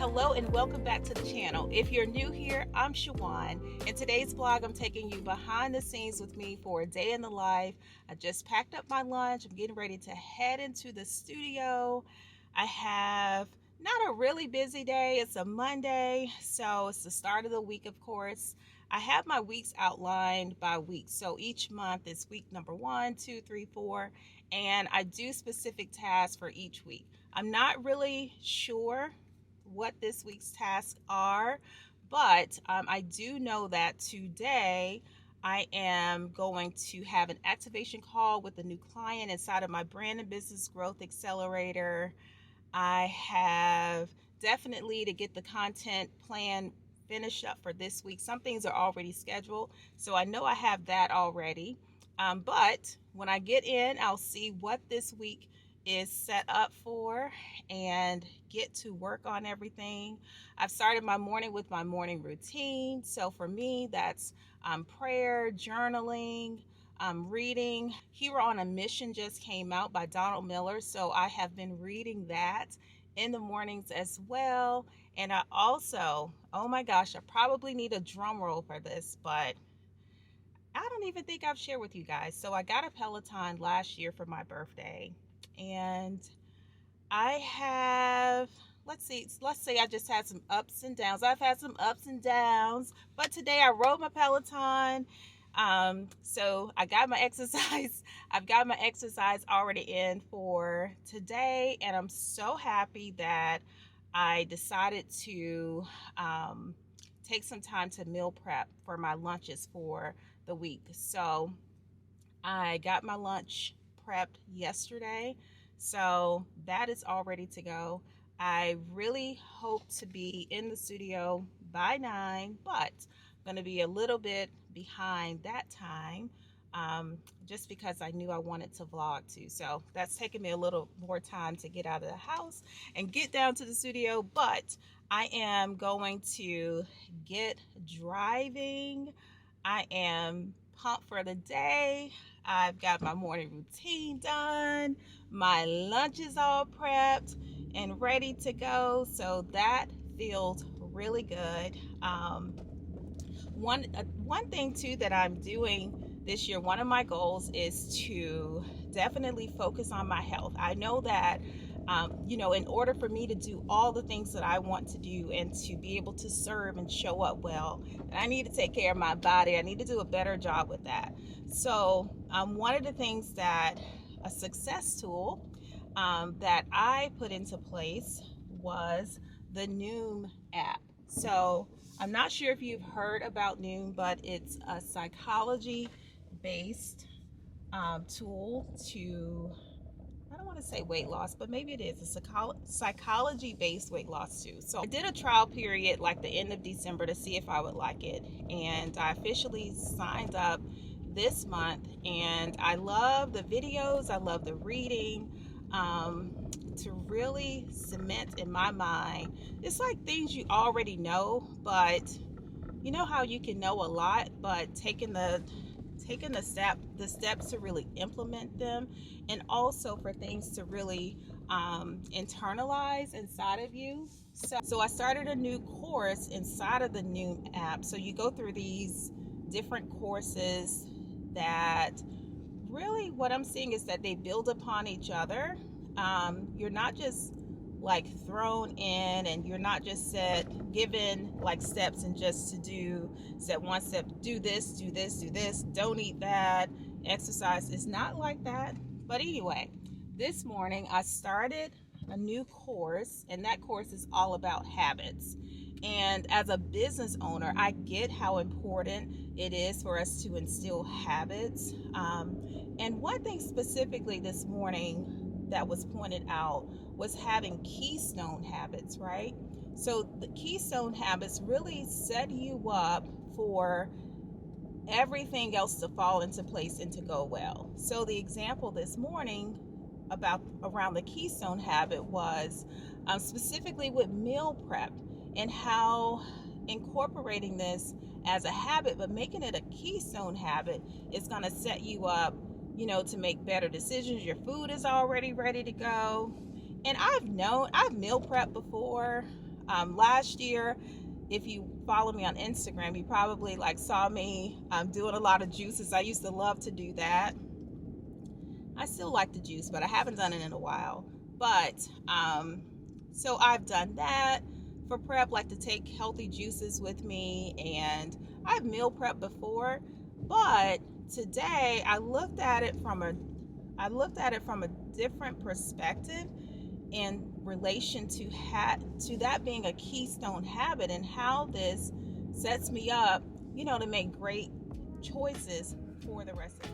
Hello and welcome back to the channel. If you're new here, I'm Shawon. In today's vlog, I'm taking you behind the scenes with me for a day in the life. I just packed up my lunch. I'm getting ready to head into the studio. I have not a really busy day. It's a Monday, so it's the start of the week, of course. I have my weeks outlined by week. So each month is week number 1, 2, 3, 4, and I do specific tasks for each week. I'm not really sure what this week's tasks are, but I do know that today I am going to have an activation call with a new client inside of my brand and business growth accelerator. I have definitely to get the content plan finished up for this week. Some things are already scheduled, so I know I have that already. But when I get in, I'll see what this week is set up for and get to work on everything. I've started my morning with my morning routine. So for me, that's prayer, journaling, reading. Hero on a Mission just came out by Donald Miller. So I have been reading that in the mornings as well. And I also, oh my gosh, I probably need a drum roll for this, but I don't even think I've shared with you guys. So I got a Peloton last year for my birthday. And I have, let's say I just had some ups and downs. I've had some ups and downs, but today I rode my Peloton. So I got my exercise. I've got my exercise already in for today, and I'm so happy that I decided to take some time to meal prep for my lunches for the week. So I got my lunch prepped yesterday, so that is all ready to go. I really hope to be in the studio by 9, but I'm going to be a little bit behind that time just because I knew I wanted to vlog too. So that's taking me a little more time to get out of the house and get down to the studio, but I am going to get driving. I am pumped for the day. I've got my morning routine done. My lunch is all prepped and ready to go. So that feels really good. One thing too that I'm doing this year, one of my goals is to definitely focus on my health. I know that in order for me to do all the things that I want to do and to be able to serve and show up well, I need to take care of my body. I need to do a better job with that. So one of the things that a success tool that I put into place was the Noom app. So I'm not sure if you've heard about Noom, but it's a psychology-based tool to, I don't want to say weight loss, but maybe it is a psychology-based weight loss too. So I did a trial period like the end of December to see if I would like it, and I officially signed up this month, and I love the videos, I love the reading, to really cement in my mind. It's like things you already know, but you know how you can know a lot, but taking the steps to really implement them, and also for things to really internalize inside of you. So I started a new course inside of the Noom app. So you go through these different courses that really, what I'm seeing is that they build upon each other. You're not just like thrown in, and you're not just given like steps and just to do step 1, step, do this, do this, do this, don't eat that, exercise. It's not like that. But anyway, this morning I started a new course, and that course is all about habits. And as a business owner, I get how important it is for us to instill habits. And one thing specifically this morning that was pointed out was having Keystone Habits, right? So the Keystone Habits really set you up for everything else to fall into place and to go well. So the example this morning around the Keystone Habit was specifically with meal prep, and how incorporating this as a habit, but making it a Keystone Habit, is going to set you up, to make better decisions. Your food is already ready to go. And I've meal prepped before. Last year, if you follow me on Instagram, you probably saw me doing a lot of juices. I used to love to do that. I still like to juice, but I haven't done it in a while. But so I've done that for prep, like to take healthy juices with me, and I've meal prepped before, but today I looked at it from a different perspective in relation to that being a keystone habit, and how this sets me up, to make great choices for the rest of the day.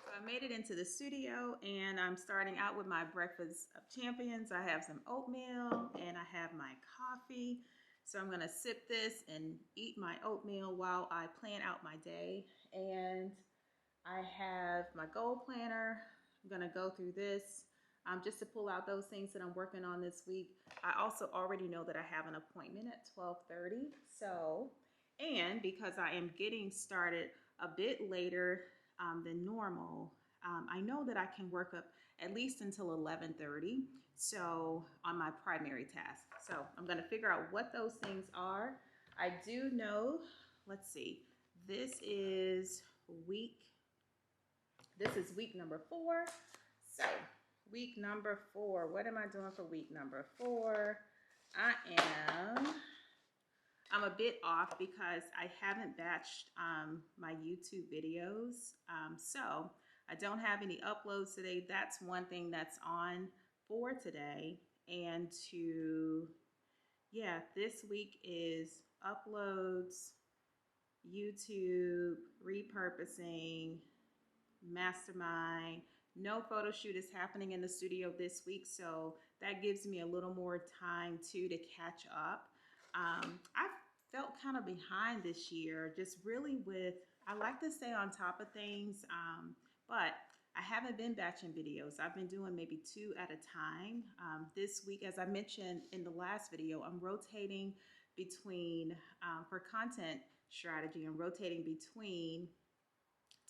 I made it into the studio, and I'm starting out with my breakfast of champions. I have some oatmeal and I have my coffee. So I'm going to sip this and eat my oatmeal while I plan out my day. And I have my goal planner. I'm going to go through this just to pull out those things that I'm working on this week. I also already know that I have an appointment at 12:30. So, and because I am getting started a bit later than normal, I know that I can work up at least until 11:30. So on my primary task. So I'm going to figure out what those things are. I do know, let's see, this is week number 4. So week number 4, what am I doing for week number 4? I'm a bit off because I haven't batched my YouTube videos. So I don't have any uploads today. That's one thing that's on for today. And this week is uploads, YouTube, repurposing, mastermind. No photo shoot is happening in the studio this week, so that gives me a little more time to catch up. I felt kind of behind this year, just really I like to stay on top of things, but I haven't been batching videos. I've been doing maybe 2 at a time. This week, as I mentioned in the last video, I'm rotating between, for content strategy, I'm rotating between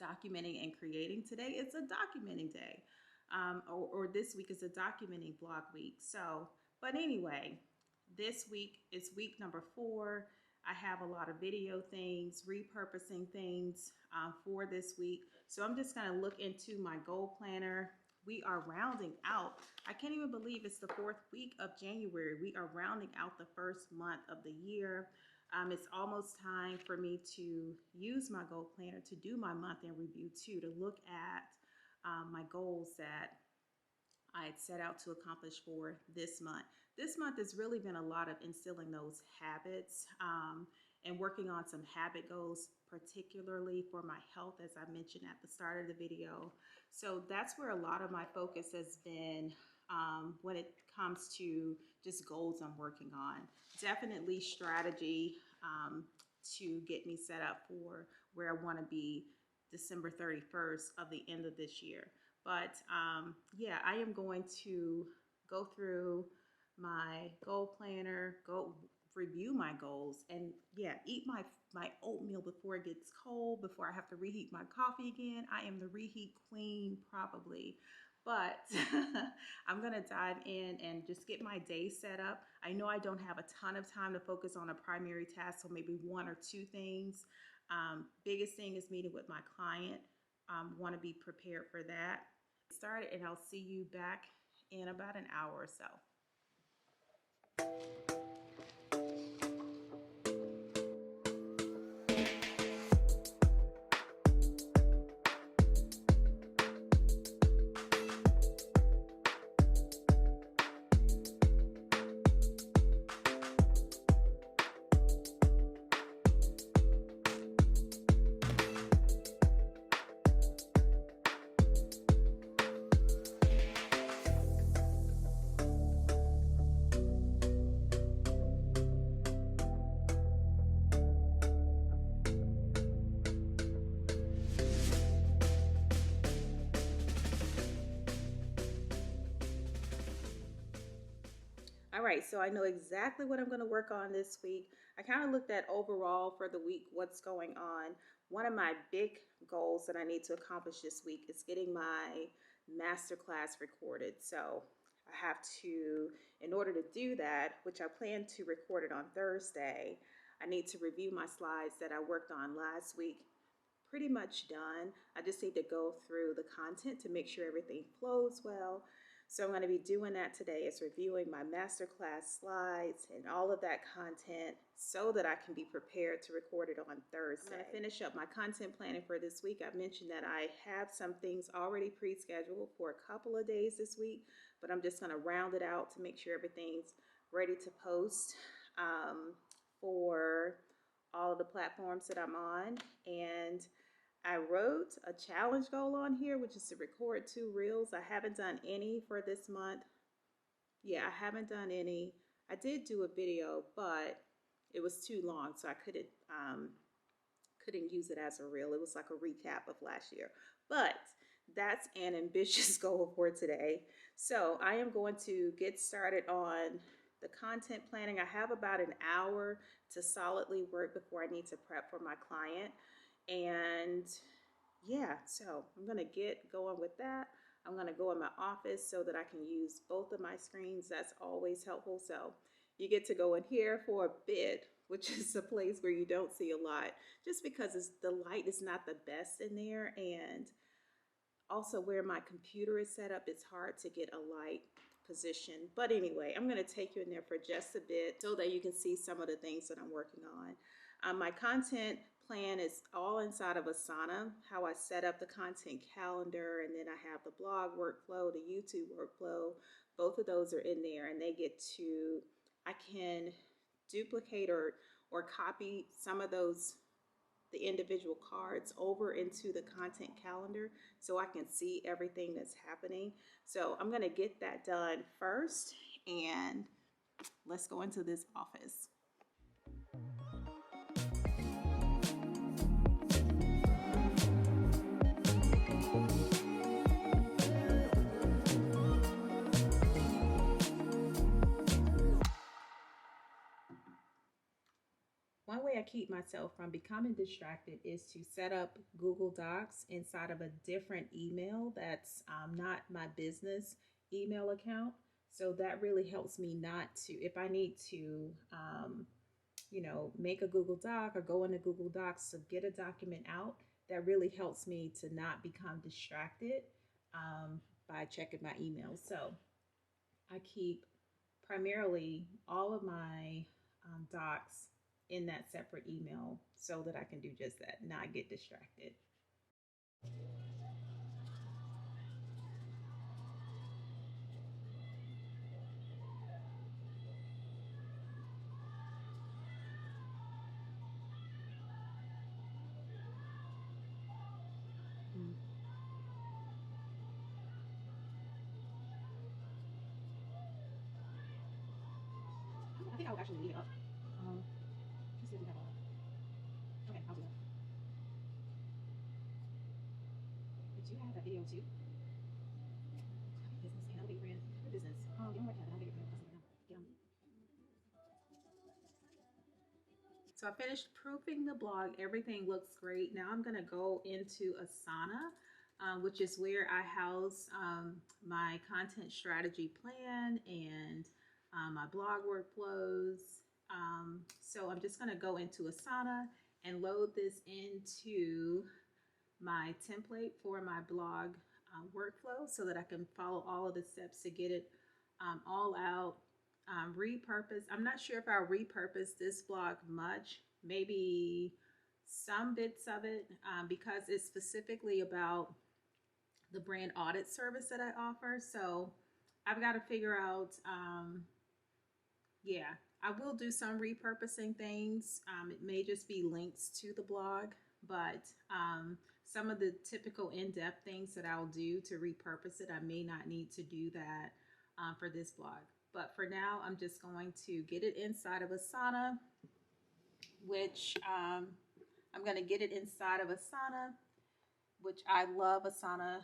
documenting and creating. Today it's a documenting day, or this week is a documenting blog week. So, but anyway, this week is week number 4. I have a lot of video things, repurposing things for this week. So I'm just going to look into my goal planner. We are rounding out. I can't even believe it's the 4th week of January. We are rounding out the first month of the year. It's almost time for me to use my goal planner to do my month in review too, to look at my goals that I had set out to accomplish for this month. This month has really been a lot of instilling those habits and working on some habit goals, particularly for my health, as I mentioned at the start of the video. So that's where a lot of my focus has been when it comes to just goals I'm working on. Definitely strategy to get me set up for where I want to be December 31st of the end of this year. But I am going to go through my goal planner, go review my goals, and eat my oatmeal before it gets cold, before I have to reheat my coffee again. I am the reheat queen probably. But I'm going to dive in and just get my day set up. I know I don't have a ton of time to focus on a primary task, so maybe 1 or 2 things. Biggest thing is meeting with my client. Want to be prepared for that. Started, and I'll see you back in about an hour or so. right, so I know exactly what I'm going to work on this week. I kind of looked at overall for the week what's going on. One of my big goals that I need to accomplish this week is getting my masterclass recorded. So I have to, in order to do that, which I plan to record it on Thursday, I need to review my slides that I worked on last week. Pretty much done. I just need to go through the content to make sure everything flows well. So I'm going to be doing that today, is reviewing my masterclass slides and all of that content so that I can be prepared to record it on Thursday. I'm going to finish up my content planning for this week. I mentioned that I have some things already pre-scheduled for a couple of days this week, but I'm just going to round it out to make sure everything's ready to post for all of the platforms that I'm on. And I wrote a challenge goal on here, which is to record 2 reels. I haven't done any for this month. Yeah, I haven't done any. I did do a video, but it was too long, so I couldn't use it as a reel. It was like a recap of last year. But that's an ambitious goal for today. So I am going to get started on the content planning. I have about an hour to solidly work before I need to prep for my client. And yeah, so I'm going to get going with that. I'm going to go in my office so that I can use both of my screens. That's always helpful. So you get to go in here for a bit, which is a place where you don't see a lot, just because the light is not the best in there. And also where my computer is set up, it's hard to get a light position. But anyway, I'm going to take you in there for just a bit so that you can see some of the things that I'm working on. My content plan is all inside of Asana, how I set up the content calendar, and then I have the blog workflow, the YouTube workflow. Both of those are in there, and I can duplicate or copy some of the individual cards over into the content calendar so I can see everything that's happening. So I'm going to get that done first, and let's go into this office. One way I keep myself from becoming distracted is to set up Google Docs inside of a different email that's not my business email account. So that really helps me not to, if I need to, make a Google Doc or go into Google Docs to get a document out, that really helps me to not become distracted by checking my emails. So I keep primarily all of my docs in that separate email so that I can do just that, not get distracted. Mm. I think I'll actually leave it up. Just see if we have a. Okay, I'll do that. But you have that video too. Business, and I'll be brand. Your business. Oh, you don't work that. I'll get your brand. Get them. So I finished proofing the blog. Everything looks great. Now I'm going to go into Asana, which is where I house my content strategy plan and my blog workflows. So I'm just going to go into Asana and load this into my template for my blog workflow so that I can follow all of the steps to get it all out. Repurpose. I'm not sure if I'll repurpose this blog much, maybe some bits of it, because it's specifically about the brand audit service that I offer. So I've got to figure out, yeah, I will do some repurposing things. It may just be links to the blog, but some of the typical in-depth things that I'll do to repurpose it, I may not need to do that for this blog. But for now, I'm just going to get it inside of Asana, which I'm going to get it inside of Asana, which I love Asana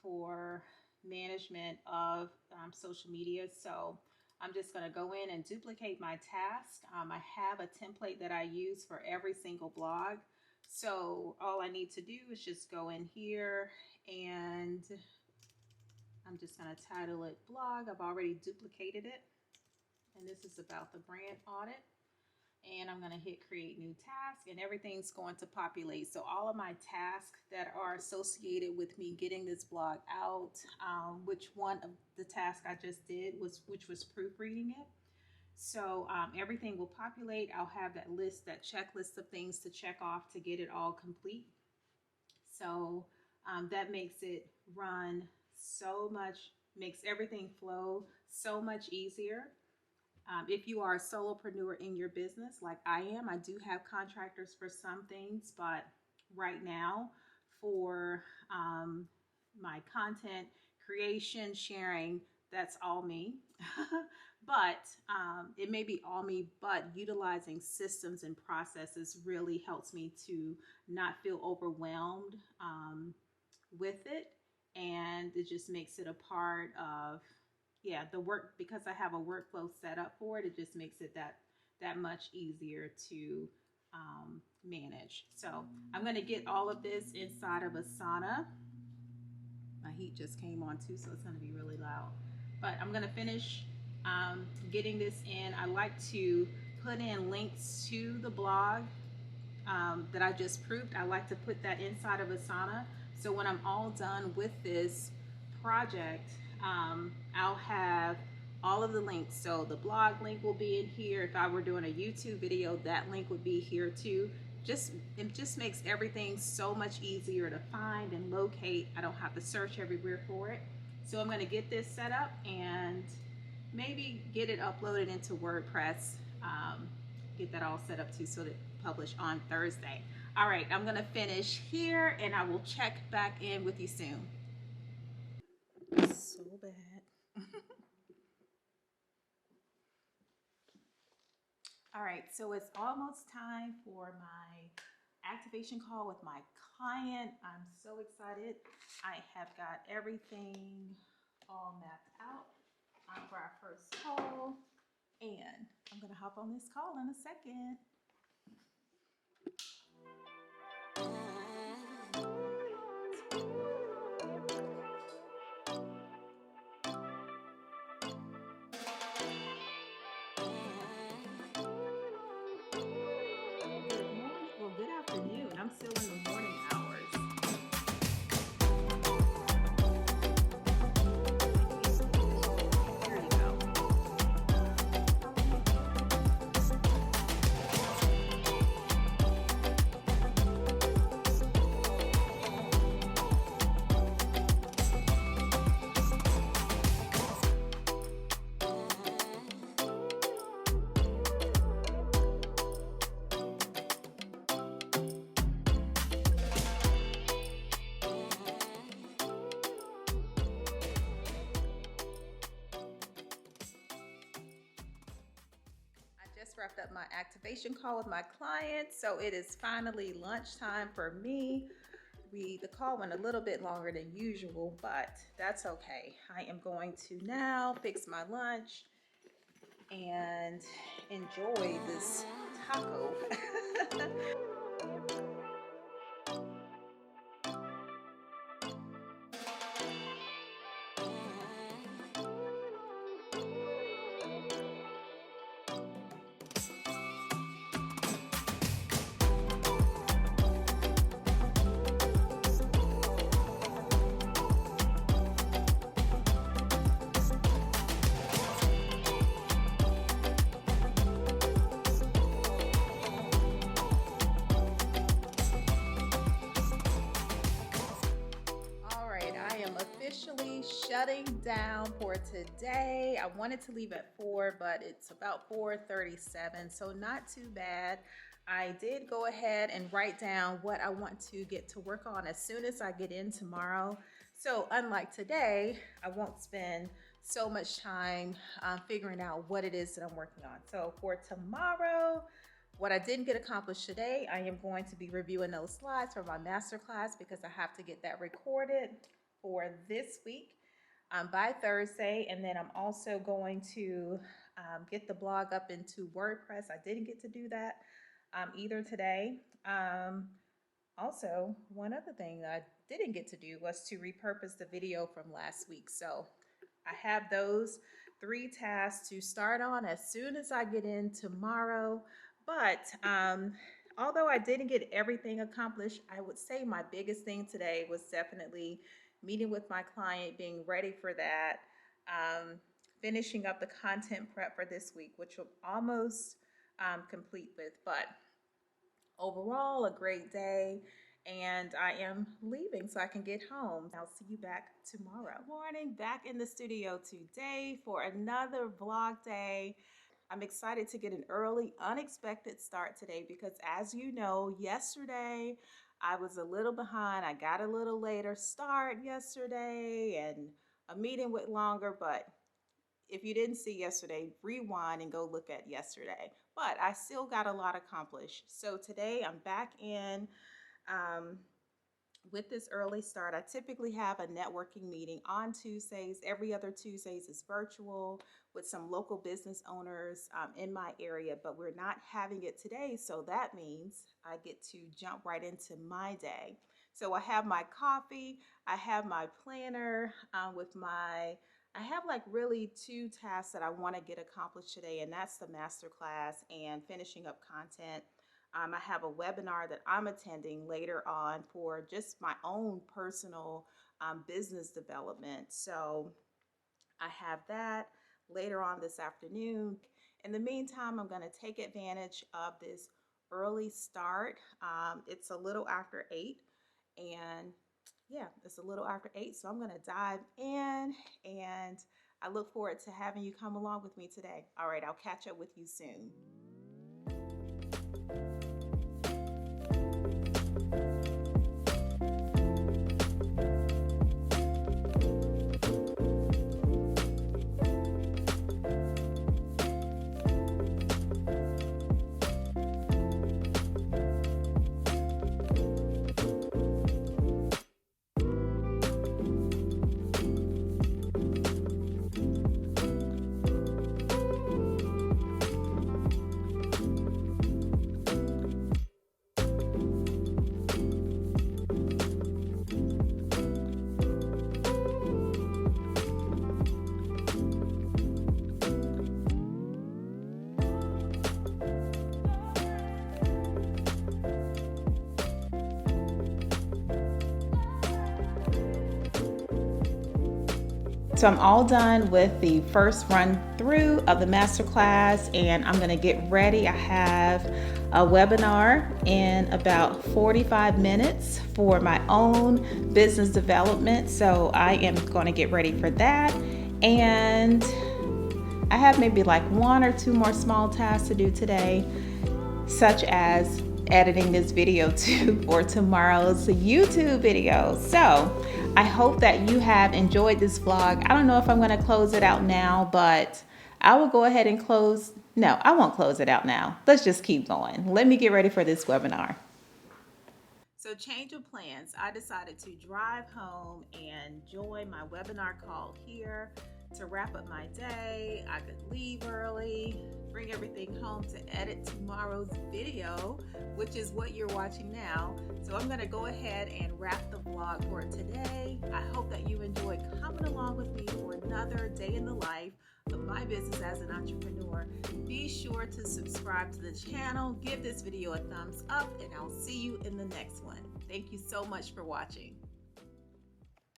for management of social media. So I'm just going to go in and duplicate my task. I have a template that I use for every single blog. So all I need to do is just go in here and I'm just going to title it blog. I've already duplicated it. And this is about the brand audit. And I'm going to hit create new task and everything's going to populate. So all of my tasks that are associated with me getting this blog out, which one of the tasks I just did which was proofreading it. So everything will populate. I'll have that list, that checklist of things to check off to get it all complete. So that makes it run so much, makes everything flow so much easier. If you are a solopreneur in your business like I am, I do have contractors for some things, but right now for my content creation, sharing, that's all me. But it may be all me, but utilizing systems and processes really helps me to not feel overwhelmed with it. And it just makes it a part of the work, because I have a workflow set up for it. It just makes it that much easier to manage. So I'm going to get all of this inside of Asana. My heat just came on too, so it's going to be really loud. But I'm going to finish getting this in. I like to put in links to the blog that I just proved. I like to put that inside of Asana. So when I'm all done with this project, I'll have all of the links. So the blog link will be in here. If I were doing a YouTube video, that link would be here too. It just makes everything so much easier to find and locate. I don't have to search everywhere for it. So I'm going to get this set up and maybe get it uploaded into WordPress. Get that all set up too so that publish on Thursday. All right, I'm going to finish here and I will check back in with you soon. So bad. All right, so it's almost time for my activation call with my client. I'm so excited. I have got everything all mapped out for our first call, and I'm gonna hop on this call in a second. Good afternoon. I'm still in the morning hours. Here you go. Just wrapped up my activation call with my client, so it is finally lunchtime for me. The call went a little bit longer than usual, but that's okay. I am going to now fix my lunch and enjoy this taco. Officially shutting down for today. I wanted to leave at 4, but it's about 4:37, so not too bad. I did go ahead and write down what I want to get to work on as soon as I get in tomorrow. So unlike today, I won't spend so much time figuring out what it is that I'm working on. So for tomorrow, what I didn't get accomplished today, I am going to be reviewing those slides for my masterclass because I have to get that recorded for this week. by Thursday. And then I'm also going to get the blog up into WordPress. I didn't get to do that either today. Also, one other thing that I didn't get to do was to repurpose the video from last week. So I have those 3 tasks to start on as soon as I get in tomorrow. But although I didn't get everything accomplished, I would say my biggest thing today was definitely meeting with my client, being ready for that, finishing up the content prep for this week, which I'm almost complete with. But overall, a great day, and I am leaving so I can get home. I'll see you back tomorrow. Good morning, back in the studio today for another vlog day. I'm excited to get an early, unexpected start today because, as you know, yesterday I was a little behind. I got a little later start yesterday and a meeting went longer, but if you didn't see yesterday, rewind and go look at yesterday. But I still got a lot accomplished. So today I'm back in with this early start. I typically have a networking meeting on Tuesdays. Every other Tuesdays is virtual with some local business owners in my area, but we're not having it today. So that means I get to jump right into my day. So I have my coffee, I have my planner I have like really 2 tasks that I want to get accomplished today, and that's the masterclass and finishing up content. I have a webinar that I'm attending later on for just my own personal business development. So I have that later on this afternoon. In the meantime, I'm going to take advantage of this early start. It's a little after 8, and yeah, it's a little after 8, so I'm going to dive in, and I look forward to having you come along with me today. All right, I'll catch up with you soon. So I'm all done with the first run through of the masterclass, and I'm going to get ready. I have a webinar in about 45 minutes for my own business development. So I am going to get ready for that. And I have maybe like 1 or 2 more small tasks to do today, such as editing this video for tomorrow's YouTube video. So I hope that you have enjoyed this vlog. I don't know if I'm going to close it out now, but I will go ahead and close. No, I won't close it out now. Let's just keep going. Let me get ready for this webinar. So change of plans. I decided to drive home and join my webinar call here to wrap up my day. I could leave early, bring everything home to edit tomorrow's video, which is what you're watching now. So I'm going to go ahead and wrap the vlog for today. I hope that you enjoyed coming along with me for another day in the life of my business as an entrepreneur. Be sure to subscribe to the channel, give this video a thumbs up, and I'll see you in the next one. Thank you so much for watching.